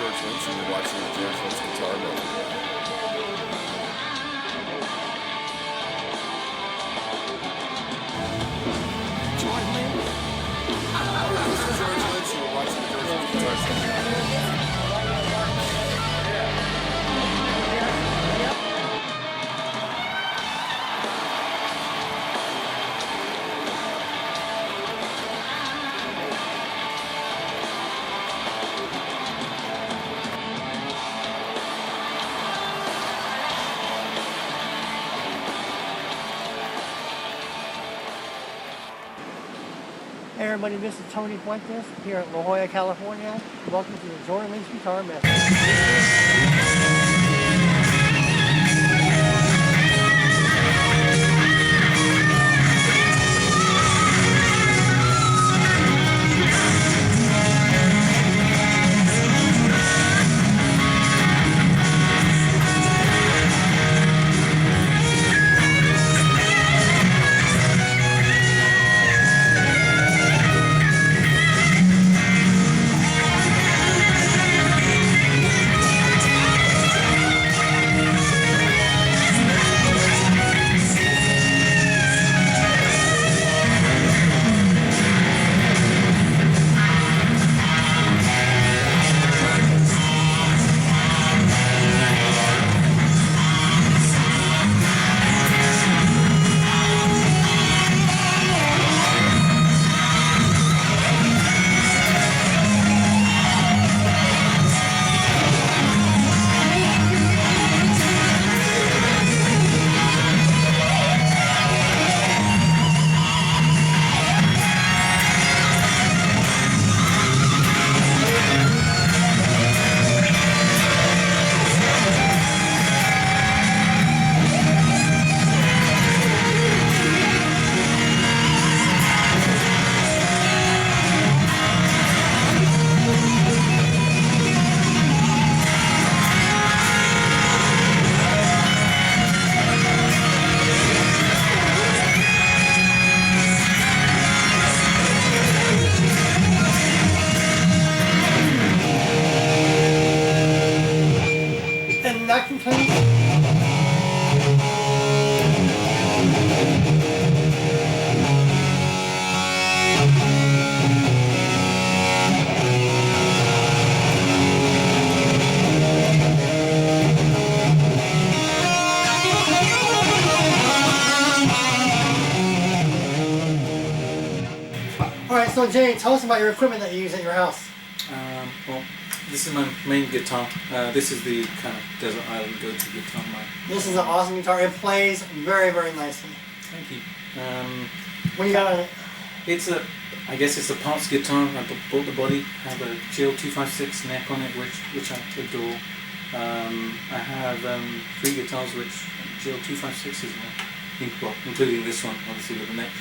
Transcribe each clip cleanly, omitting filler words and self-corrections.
George Lynch, and you're watching the George Lynch Guitar Method. George Lynch? This is George Lynch, and you're watching the George Lynch Guitar Method. Hey everybody, this is Tony Fuentes here at La Jolla, California. Welcome to the George Lynch Guitar Method. And that concludes. Alright, so Jay, tell us about your equipment that you use at your house. Well, this is my main guitar. This is the kind of desert island go-to guitar. This is an awesome guitar. It plays very, very nicely. Thank you. What do you got on it? I guess it's a parts guitar. I bought the body. I have a GL256 neck on it, which I adore. I have 3 guitars, which GL256 is well, including this one, obviously with the neck.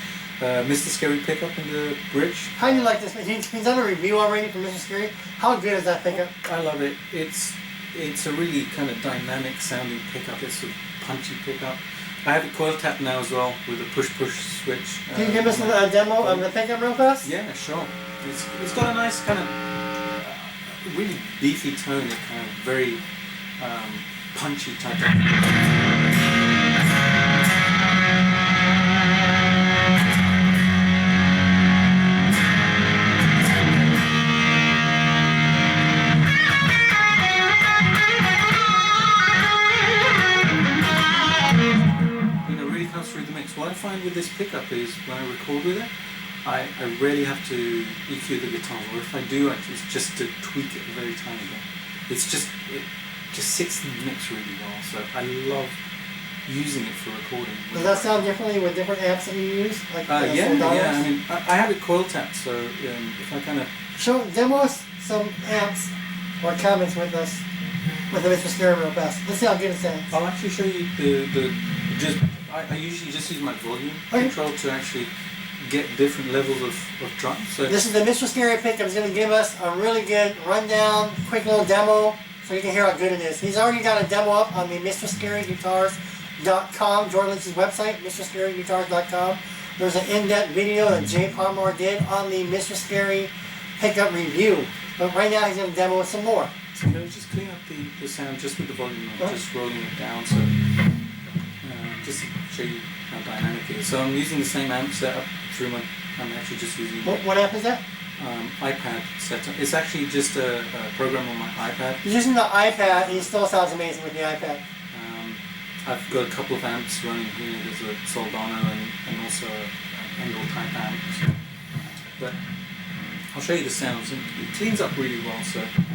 Mr.Scary pickup in the bridge. How do you like this? He's done a review already for Mr.Scary. How good is that pickup? I love it. It's a really kind of dynamic sounding pickup. It's a punchy pickup. I have it coil tapped now as well with a push switch. Can you give us a demo of the pickup real fast? Yeah, sure. It's got a nice kind of really beefy tone. It kind of very punchy type of. Through the mix. What I find with this pickup is when I record with it, I rarely have to EQ the guitar, or if I do, it's just to tweak it a very tiny bit. It just sits in the mix really well. So I love using it for recording. Does that sound differently with different amps that you use? Like yeah. I mean, I have it coil tapped, so if I kind of demo us some amps or comments with us with the Mr.Scary real fast. Let's see how good it sounds. I'll actually show you I usually just use my volume control to actually get different levels of drums. So this is the Mr.Scary pickup. He's going to give us a really good rundown, quick little demo, so you can hear how good it is. He's already got a demo up on the Mr.ScaryGuitars.com, George Lynch's website, MrScaryGuitars.com. There's an in-depth video that Jay Parmar did on the Mr.Scary pickup review. But right now he's going to demo with some more. So can we just clean up the sound just with the volume, just rolling it down, so just to show you how dynamic it is. So I'm using the same amp setup through my, I'm actually just using What amp is that? iPad setup. It's actually just a program on my iPad. You're using the iPad and it still sounds amazing with the iPad. I've got a couple of amps running here. There's a Soldano and also an Engel type amp. So. But I'll show you the sounds, and it cleans up really well. So. That's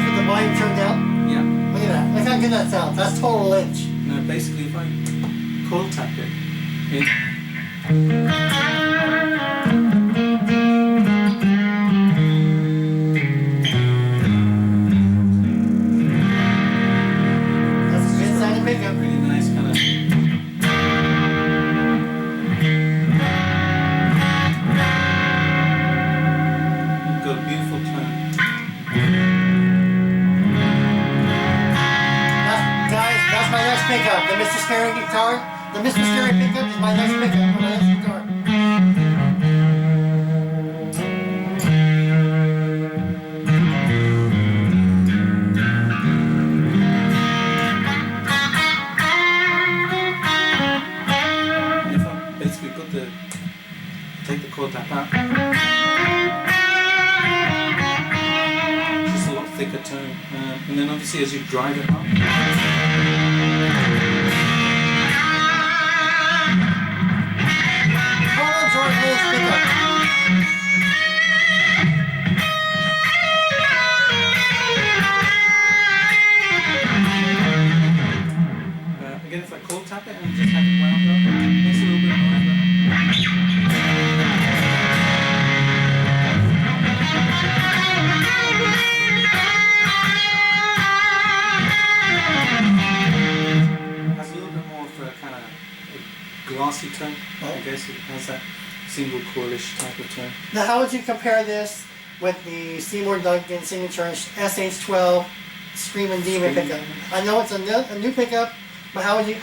with the volume turned down? Yeah. Look at that. Look how good that sounds. That's total Lynch. Now basically if I chord tap it, That's a good sounding pickup. really nice kind of. You've got a beautiful tone. That's my next pickup. The Mr.Scary guitar. The Mr.Scary pickup is my next pickup for my next guitar. And if I basically take the chord tap out, just a lot thicker tone, and then obviously as you drive it up. George Lynch pickup. Again, if I chord tap it and just have it wound up, it makes a little bit of noise. Has a little bit more of a kind of a glassy tone. I guess it has that single coilish type of tone. Now, how would you compare this with the Seymour Duncan signature SH12 Screamin' Demon pickup? I know it's a new pickup, but how would you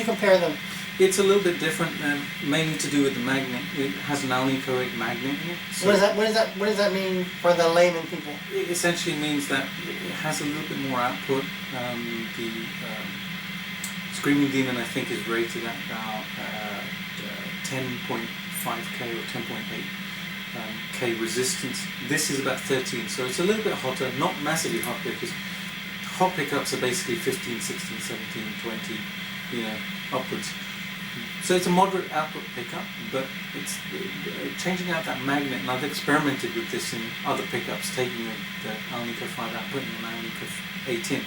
compare them? It's a little bit different, mainly to do with the magnet. It has an alnicoic magnet in it. So What does that mean for the layman people? it essentially means that it has a little bit more output. The Screaming Demon, I think, is rated at about 10.5k or 10.8k resistance. This is about 13, so it's a little bit hotter, not massively hot, because hot pickups are basically 15, 16, 17, 20, upwards. So it's a moderate output pickup, but it's changing out that magnet, and I've experimented with this in other pickups, taking the Alnico 5 out, putting an Alnico 8 in.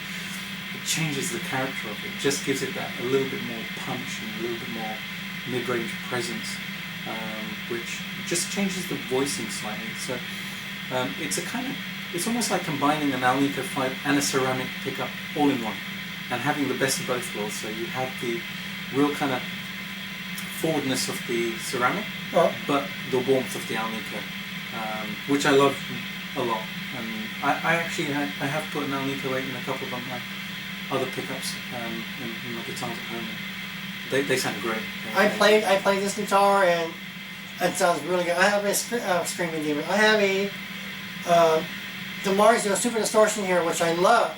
It changes the character of it, just gives it that a little bit more punch and a little bit more mid-range presence, which just changes the voicing slightly. So it's almost like combining an Alnico 5 and a ceramic pickup all in one, and having the best of both worlds. So you have the real kind of forwardness of the ceramic, but the warmth of the Alnico, which I love a lot. And I actually I have put an Alnico 8 in a couple of my other pickups in my guitars at home. They sound great. I played this guitar and it sounds really good. I have a Screaming Demon. I have a DeMarzio Super Distortion here, which I love.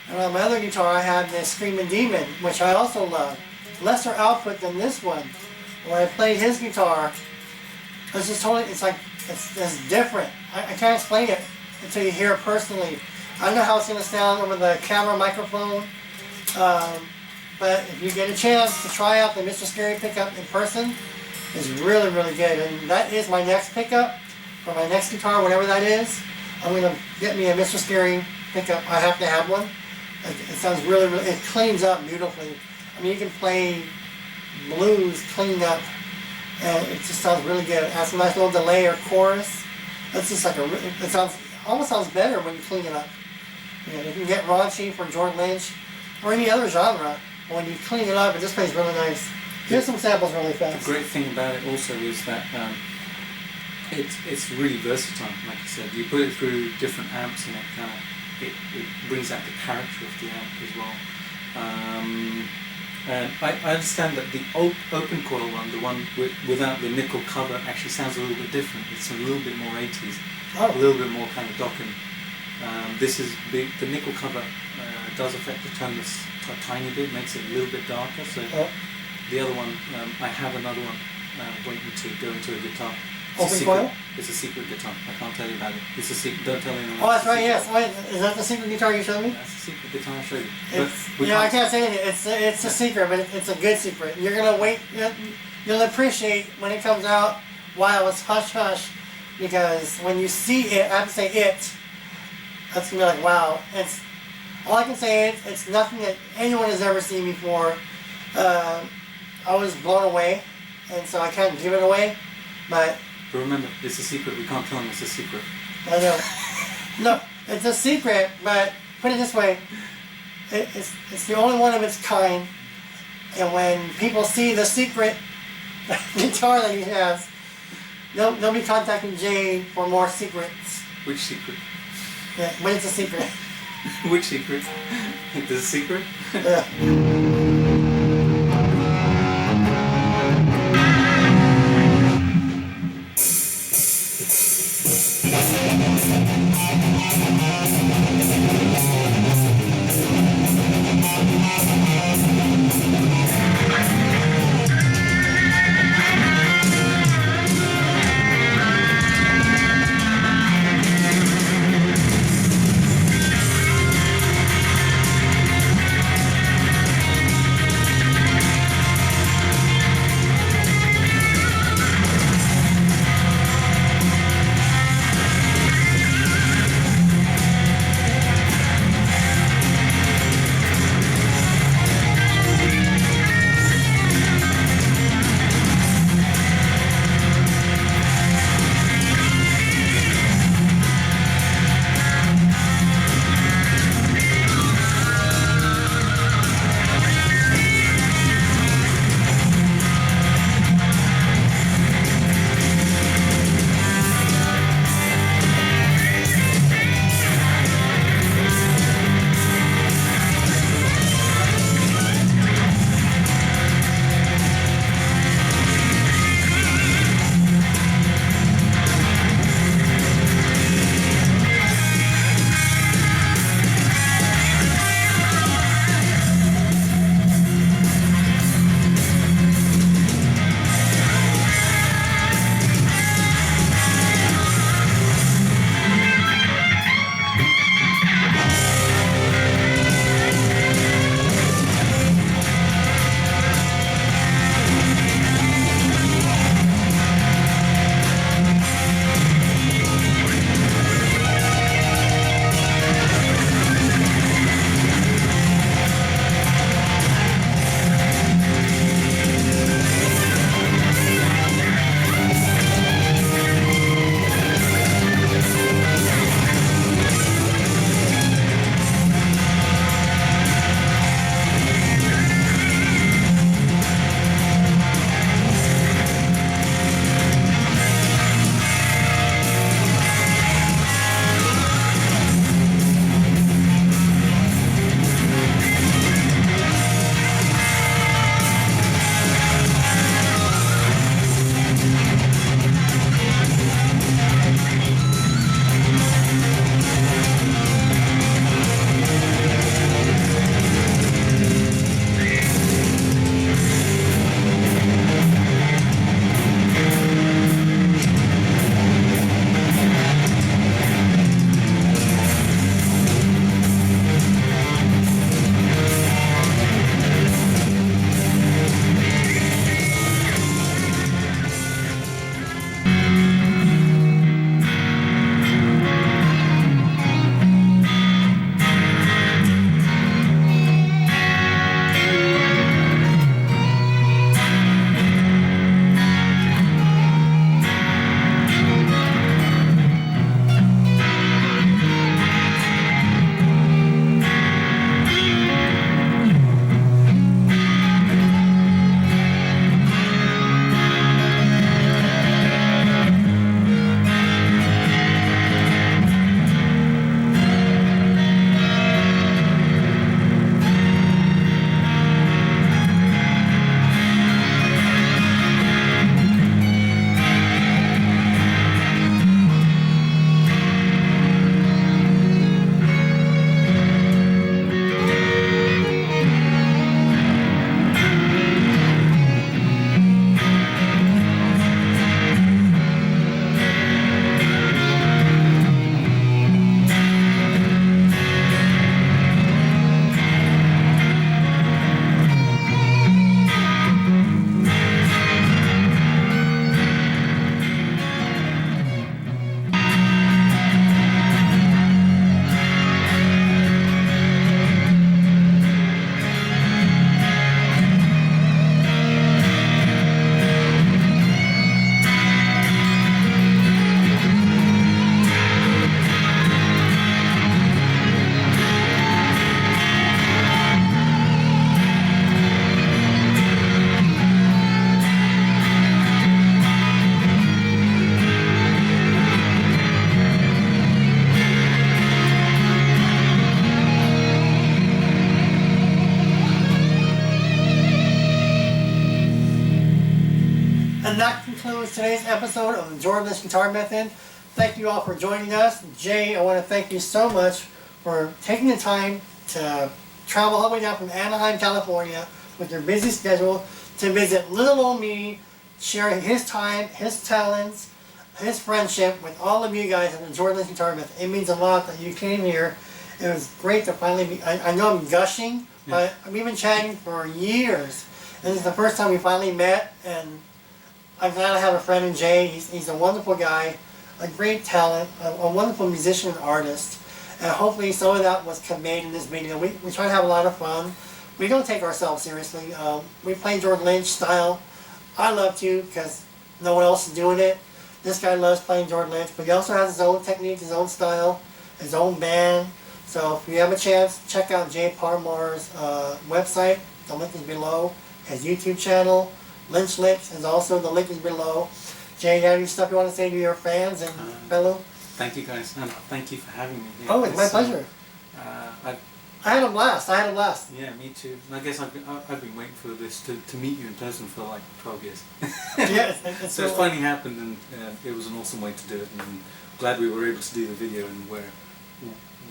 And on my other guitar, I have this Screaming Demon, which I also love. Lesser output than this one. When I played his guitar, it's just totally, it's different. I can't explain it until you hear it personally. I don't know how it's going to sound over the camera microphone, but if you get a chance to try out the Mr.Scary pickup in person, it's really, really good. And that is my next pickup for my next guitar, whatever that is. I'm going to get me a Mr.Scary pickup. I have to have one. It sounds really, really, it cleans up beautifully. I mean, you can play blues cleaned up, and it just sounds really good. It has a nice little delay or chorus. It's just like almost sounds better when you clean it up. You can get raunchy for George Lynch or any other genre, but when you clean it up, it just plays really nice. Here's some samples really fast. The great thing about it also is that it's really versatile. Like I said, you put it through different amps and it kind of it brings out the character of the amp as well. And I understand that the open coil one, the one without the nickel cover, actually sounds a little bit different. It's a little bit more 80s, a little bit more kind of Dokken. This is big. The nickel cover does affect the tone a tiny bit, makes it a little bit darker. So the other one, I have another one waiting to go into a guitar. Open coil? It's a secret guitar. I can't tell you about it. It's a secret. Don't tell anyone. Oh, that's right. Yes. Wait, is that the secret guitar you showed me? That's the secret guitar I showed you. I can't say anything. It's a secret, but it's a good secret. You're gonna wait. You'll appreciate when it comes out while it's hush hush, because when you see it, I have to say it. That's gonna be like, wow. It's all I can say. It's nothing that anyone has ever seen before. I was blown away, and so I can't give it away, but. But remember, it's a secret. We can't tell them it's a secret. I know. No, it's a secret, but put it this way. It's the only one of its kind. And when people see the secret guitar that he has, they'll be contacting Jay for more secrets. Which secret? Yeah, but it's a secret. Which secret? There's a secret? Yeah. episode of the George Lynch Guitar Method. Thank you all for joining us. Jay, I want to thank you so much for taking the time to travel all the way down from Anaheim, California with your busy schedule to visit little old me, sharing his time, his talents, his friendship with all of you guys at the George Lynch Guitar Method. It means a lot that you came here. It was great to finally be, I know I'm gushing, but we've been chatting for years. And this is the first time we finally met, and I'm glad I have a friend in Jay. He's a wonderful guy, a great talent, a wonderful musician and artist. And hopefully some of that was conveyed in this video. We try to have a lot of fun. We don't take ourselves seriously. We play George Lynch style. I love to because no one else is doing it. This guy loves playing George Lynch, but he also has his own technique, his own style, his own band. So if you have a chance, check out Jay Parmar's website. The link is below. His YouTube channel, Lynch Licks, is also, the link is below. Jay, you have any stuff you want to say to your fans and fellow? Thank you guys, and thank you for having me here. Oh, it's my pleasure. I had a blast. Yeah, me too. And I guess I've been waiting for this to meet you in person for like 12 years. Yeah, so it's finally happened, and it was an awesome way to do it. And I'm glad we were able to do the video and where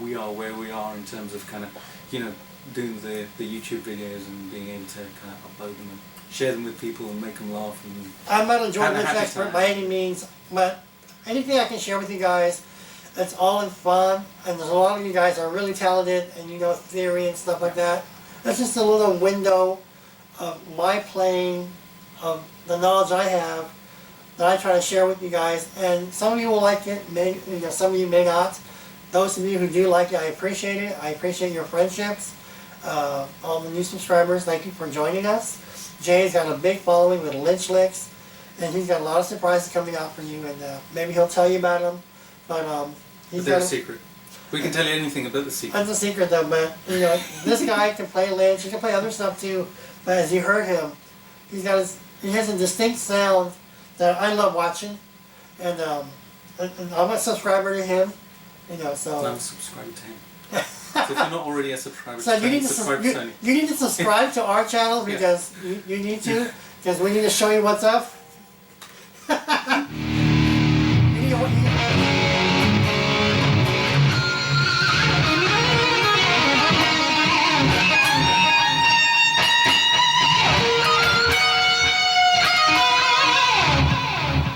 we are in terms of kind of, you know, doing the YouTube videos and being able to kind of upload them and share them with people and make them laugh. And I'm not a George have a Lynch happy expert time. by any means, but anything I can share with you guys, it's all in fun, and there's a lot of you guys that are really talented and you know theory and stuff like that. That's just a little window of my playing, of the knowledge I have that I try to share with you guys. And some of you will like it, some of you may not. Those of you who do like it, I appreciate it. I appreciate your friendships. All the new subscribers, thank you for joining us. Jay's got a big following with Lynch Licks, and he's got a lot of surprises coming out for you, and maybe he'll tell you about them. But they're a secret. We can tell you anything about the secret. That's a secret though, but you know, this guy can play Lynch, he can play other stuff too, but as you heard him, he has a distinct sound that I love watching, and I'm a subscriber to him, you know, so. And I'm subscribed to him. So if you're not already a subscriber So to Tony, subscribe to Tony. you need to subscribe to our channel because you need to, because we need to show you what's up.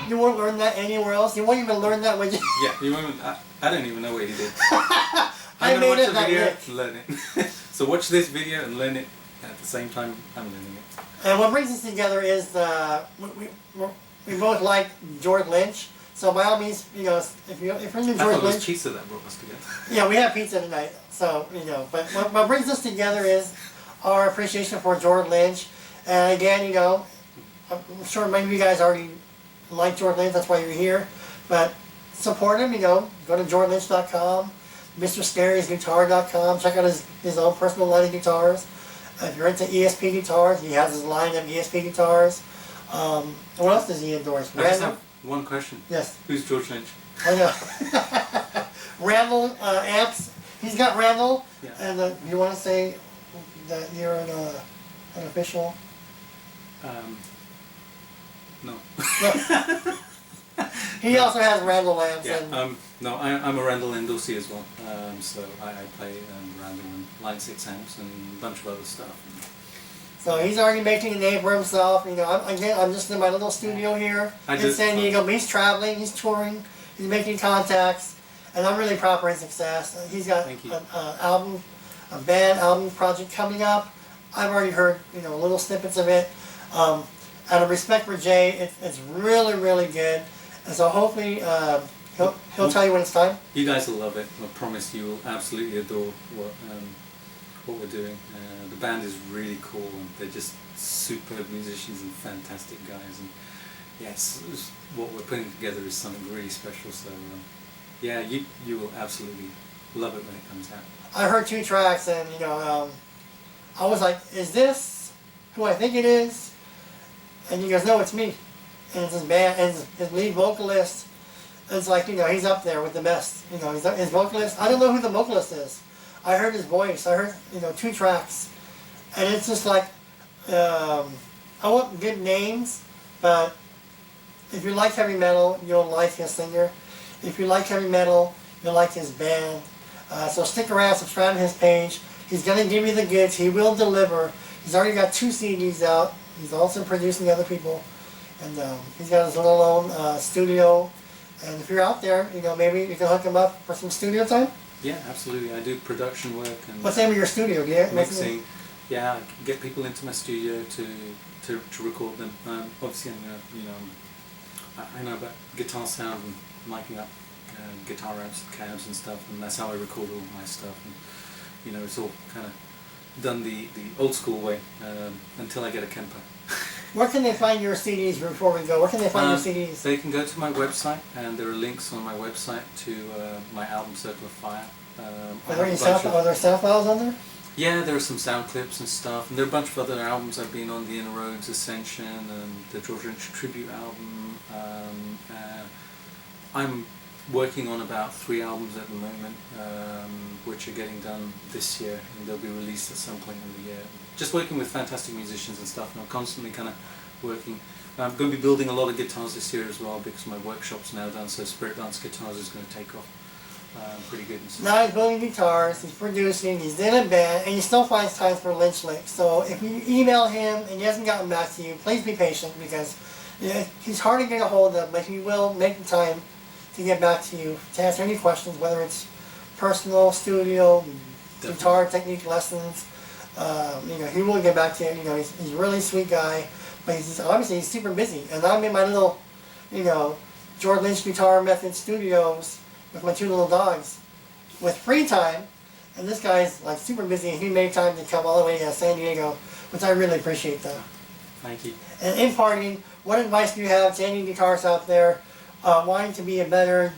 You won't learn that anywhere else. You won't even learn that when you. Yeah, you won't. I don't even know what he did. I I'm made gonna it watch the that video, Nick. learn it. So watch this video and learn it at the same time I'm learning it. And what brings us together is we both like George Lynch. So by all means, you know, if you're into I George thought it was Lynch, pizza that brought us together. yeah, we have pizza tonight. So you know, but what brings us together is our appreciation for George Lynch. And again, you know, I'm sure many of you guys already like George Lynch. That's why you're here. But support him. You know, go to georgelynch.com. Mr.Scary'sguitar.com. Check out his own personal line of guitars. If you're into ESP guitars, he has his line of ESP guitars. What else does he endorse? I just have one question. Yes. Who's George Lynch? I know. Randall amps. He's got Randall. Yeah. And you want to say that you're an official? No. He also has Randall amps. Yeah. And No, I'm a Randall endorsee as well. So I play Randall and Line 6 amps and a bunch of other stuff. so he's already making a name for himself. You know, I'm just in my little studio here in San Diego. But he's traveling, he's touring, he's making contacts, and I'm really proud for his success. He's got a band album project coming up. I've already heard, you know, little snippets of it. Out of respect for Jay, it's really, really good. And so hopefully he'll tell you when it's time. You guys will love it. I promise you will absolutely adore what we're doing. The band is really cool, and they're just superb musicians and fantastic guys. And yes, what we're putting together is something really special. So yeah, you will absolutely love it when it comes out. I heard 2 tracks, and you know, I was like, "Is this who I think it is?" And he goes, "No, it's me." And it's his band, and his lead vocalist. It's like, you know, he's up there with the best. You know, his vocalist. I don't know who the vocalist is. I heard his voice. I heard, you know, 2 tracks, and it's just like, I want good names, but If you like heavy metal, you'll like his singer. If you like heavy metal, you'll like his band. So stick around, subscribe to his page. He's going to give you the goods. He will deliver. He's already got 2 CDs out. He's also producing other people. And he's got his little own studio. And if you're out there, maybe you can hook him up for some studio time. Yeah, absolutely. I do production work and What's the name of your studio? mixing. Yeah, I get people into my studio to record them. Obviously, I know about guitar sound and miking up guitar amps and cabs and stuff, and that's how I record all my stuff. And it's all kind of done the old school way until I get a Kemper. Where can they find your CDs before we go? Where can they find your CDs? They can go to my website, and there are links on my website to my album Circle of Fire. Are there sound files on there? Yeah, there are some sound clips and stuff, and there are a bunch of other albums I've been on, the Inner Roads Ascension and the George Lynch Tribute album. I'm working on about 3 albums at the moment, which are getting done this year, and they'll be released at some point in the year. Just working with fantastic musicians and stuff, and I'm constantly kind of working. I'm going to be building a lot of guitars this year as well, because my workshop's now done, so Spirit Dance Guitars is going to take off pretty good. Now he's building guitars, he's producing, he's in a band, and he still finds time for Lynch Licks. So if you email him and he hasn't gotten back to you, please be patient, because he's hard to get a hold of, but he will make the time to get back to you, to answer any questions, whether it's personal, studio, guitar technique lessons. He will get back to you. He's a really sweet guy, but obviously he's super busy. And I'm in my little, George Lynch Guitar Method studios with my 2 little dogs with free time, and this guy's like super busy, and he made time to come all the way to San Diego, which I really appreciate though. Thank you. And in parting, what advice do you have to any guitarists out there wanting to be a better,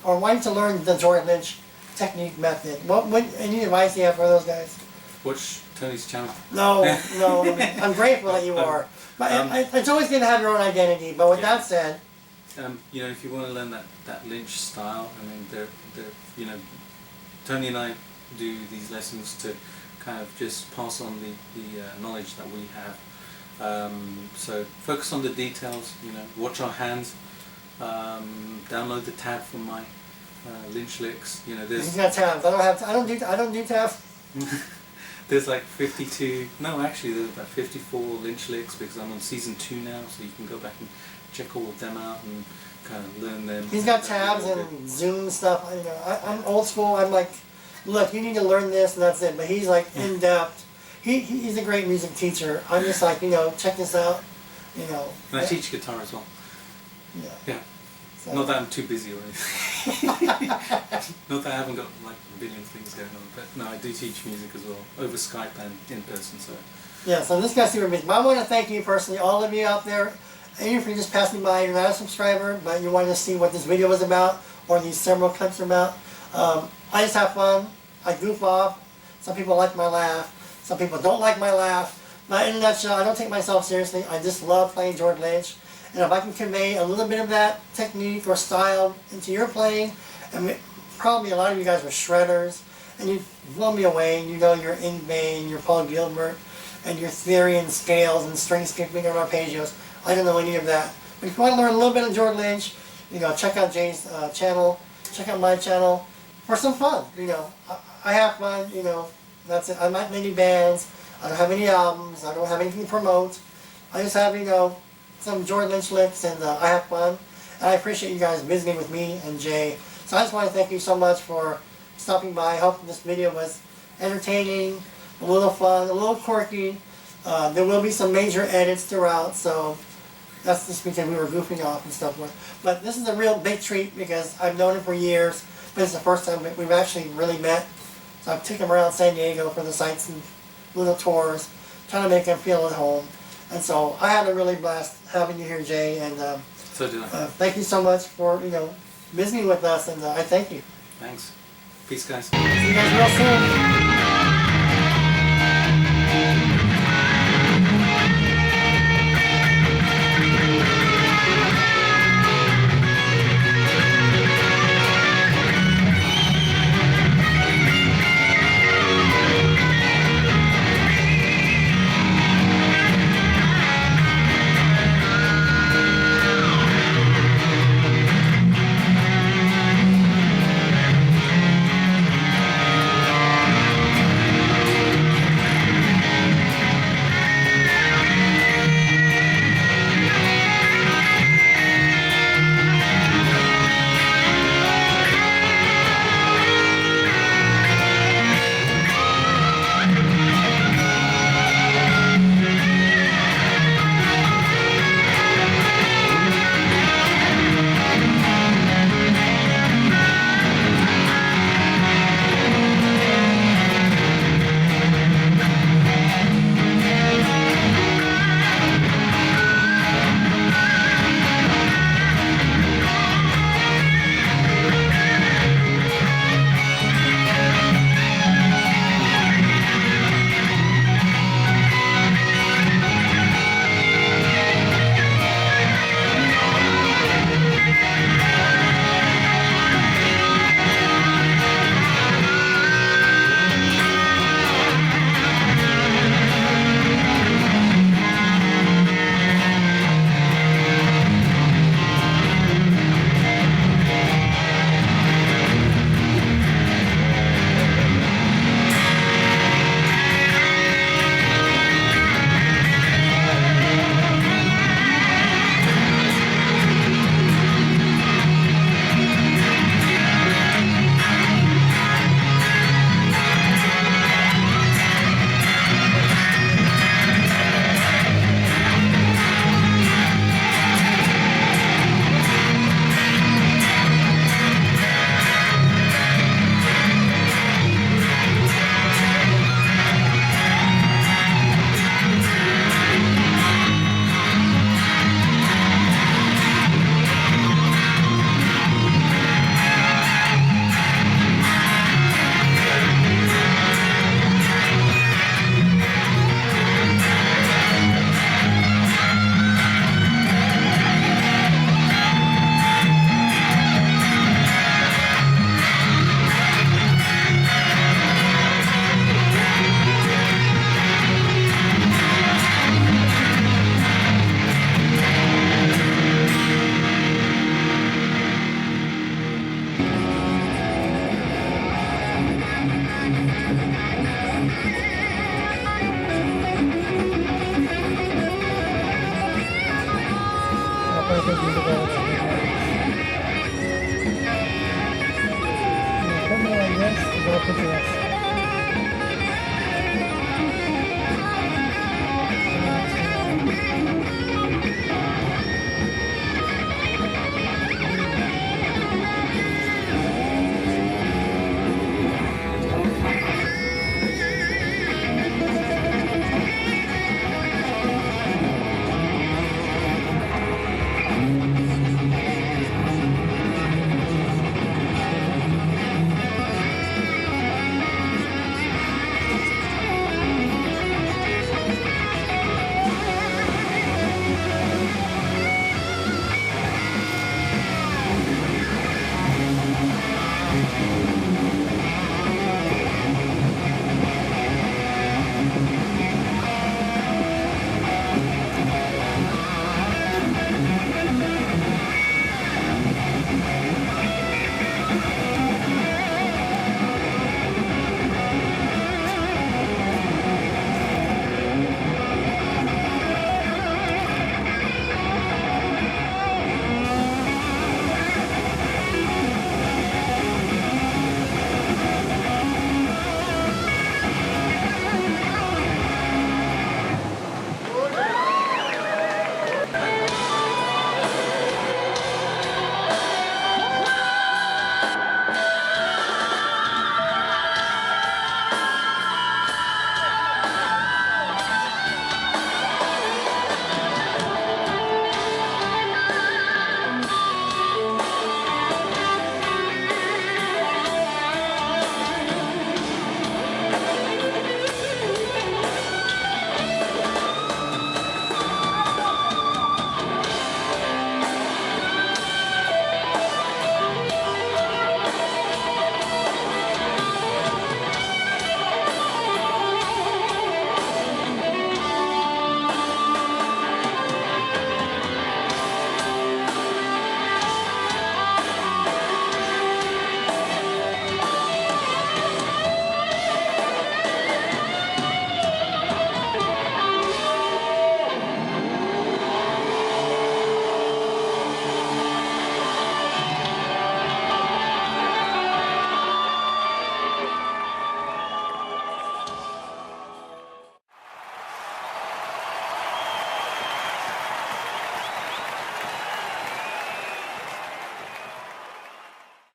or wanting to learn the George Lynch technique method? What any advice do you have for those guys? Watch Tony's channel. No, I'm grateful that you are. But it's always good to have your own identity, but with that said, if you want to learn that Lynch style, I mean, Tony and I do these lessons to kind of just pass on the knowledge that we have. So focus on the details. Watch our hands. Download the tab from my Lynch Licks. He's got tabs. I don't do tabs. There's like 52. No, actually, there's about 54 Lynch Licks, because I'm on season 2 now, so you can go back and check all of them out and kind of learn them. He's got tabs and Zoom stuff. I'm old school. I'm like, look, you need to learn this, and that's it. But he's like in depth. He's a great music teacher. I'm just like, check this out. And I teach guitar as well. Yeah. So. Not that I'm too busy or anything. Not that I haven't got like a billion things going on, but no, I do teach music as well, over Skype and in person. So. Yeah, so this guy's super busy. But I want to thank you personally, all of you out there. Even if you just passed me by, you're not a subscriber, but you wanted to see what this video was about, or these several clips are about. I just have fun. I goof off. Some people like my laugh. Some people don't like my laugh. But in a nutshell, I don't take myself seriously. I just love playing George Lynch. And if I can convey a little bit of that technique or style into your playing, and probably a lot of you guys are shredders, and you blow me away, and your Ingve, your Paul Gilbert, and your theory and scales and string skipping and arpeggios. I don't know any of that. But if you want to learn a little bit of George Lynch, check out Jay's channel, check out my channel for some fun. I have fun. That's it. I'm not in any bands. I don't have any albums. I don't have anything to promote. I just have some George Lynch licks, and I have fun. And I appreciate you guys visiting with me and Jay. So I just want to thank you so much for stopping by. I hope this video was entertaining, a little fun, a little quirky. There will be some major edits throughout, so that's just because we were goofing off and stuff. But this is a real big treat, because I've known him for years, but it's the first time we've actually really met. So I took him around San Diego for the sights and little tours, trying to make him feel at home. And so I had a really blast having you here, Jay, and so did I. Thank you so much for visiting with us, and I thank you. Thanks. Peace, guys. See you guys real soon. something like this, is all put to rest.